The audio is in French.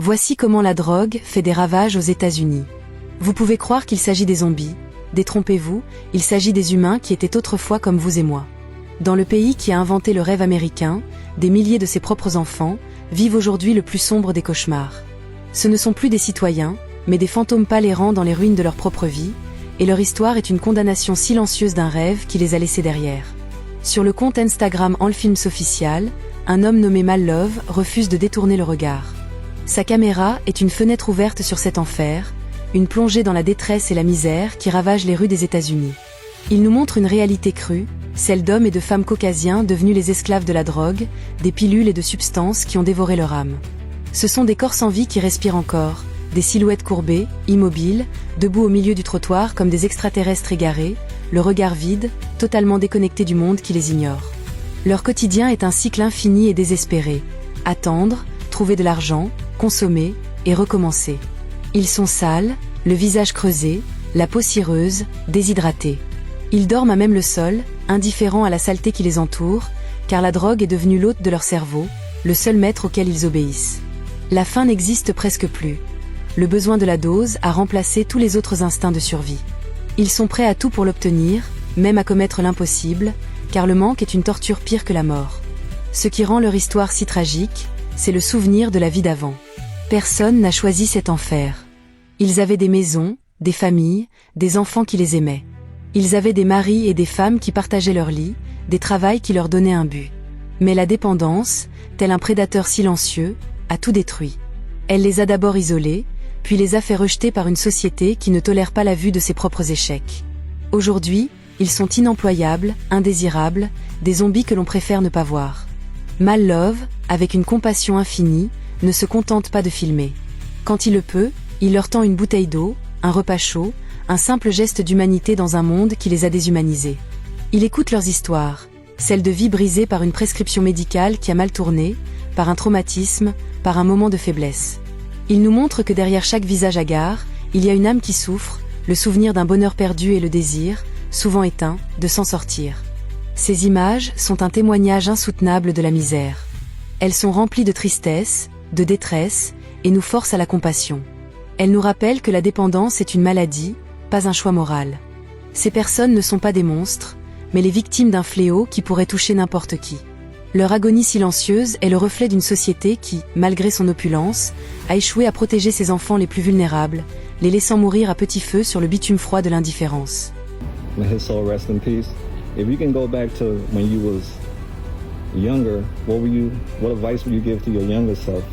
Voici comment la drogue fait des ravages aux États-Unis. Vous pouvez croire qu'il s'agit des zombies. Détrompez-vous, il s'agit des humains qui étaient autrefois comme vous et moi. Dans le pays qui a inventé le rêve américain, des milliers de ses propres enfants vivent aujourd'hui le plus sombre des cauchemars. Ce ne sont plus des citoyens, mais des fantômes pâles errants dans les ruines de leur propre vie, et leur histoire est une condamnation silencieuse d'un rêve qui les a laissés derrière. Sur le compte Instagram Allfilms Official, un homme nommé Mal-Love refuse de détourner le regard. Sa caméra est une fenêtre ouverte sur cet enfer, une plongée dans la détresse et la misère qui ravagent les rues des États-Unis. Il nous montre une réalité crue, celle d'hommes et de femmes caucasiens devenus les esclaves de la drogue, des pilules et de substances qui ont dévoré leur âme. Ce sont des corps sans vie qui respirent encore, des silhouettes courbées, immobiles, debout au milieu du trottoir comme des extraterrestres égarés, le regard vide, totalement déconnectés du monde qui les ignore. Leur quotidien est un cycle infini et désespéré. Attendre, trouver de l'argent, consommer et recommencer. Ils sont sales, le visage creusé, la peau cireuse, déshydratés. Ils dorment à même le sol, indifférents à la saleté qui les entoure, car la drogue est devenue l'hôte de leur cerveau, le seul maître auquel ils obéissent. La faim n'existe presque plus. Le besoin de la dose a remplacé tous les autres instincts de survie. Ils sont prêts à tout pour l'obtenir, même à commettre l'impossible, car le manque est une torture pire que la mort. Ce qui rend leur histoire si tragique, c'est le souvenir de la vie d'avant. Personne n'a choisi cet enfer. Ils avaient des maisons, des familles, des enfants qui les aimaient. Ils avaient des maris et des femmes qui partageaient leur lit, des travails qui leur donnaient un but. Mais la dépendance, tel un prédateur silencieux, a tout détruit. Elle les a d'abord isolés, puis les a fait rejeter par une société qui ne tolère pas la vue de ses propres échecs. Aujourd'hui, ils sont inemployables, indésirables, des zombies que l'on préfère ne pas voir. Mal-Love, avec une compassion infinie, ne se contente pas de filmer. Quand il le peut, il leur tend une bouteille d'eau, un repas chaud, un simple geste d'humanité dans un monde qui les a déshumanisés. Il écoute leurs histoires, celles de vie brisées par une prescription médicale qui a mal tourné, par un traumatisme, par un moment de faiblesse. Il nous montre que derrière chaque visage hagard, il y a une âme qui souffre, le souvenir d'un bonheur perdu et le désir, souvent éteint, de s'en sortir. Ces images sont un témoignage insoutenable de la misère. Elles sont remplies de tristesse, de détresse, et nous forcent à la compassion. Elles nous rappellent que la dépendance est une maladie, pas un choix moral. Ces personnes ne sont pas des monstres, mais les victimes d'un fléau qui pourrait toucher n'importe qui. Leur agonie silencieuse est le reflet d'une société qui, malgré son opulence, a échoué à protéger ses enfants les plus vulnérables, les laissant mourir à petit feu sur le bitume froid de l'indifférence. May his soul rest in peace. If you can go back to when you was younger, what advice would you give to your younger self?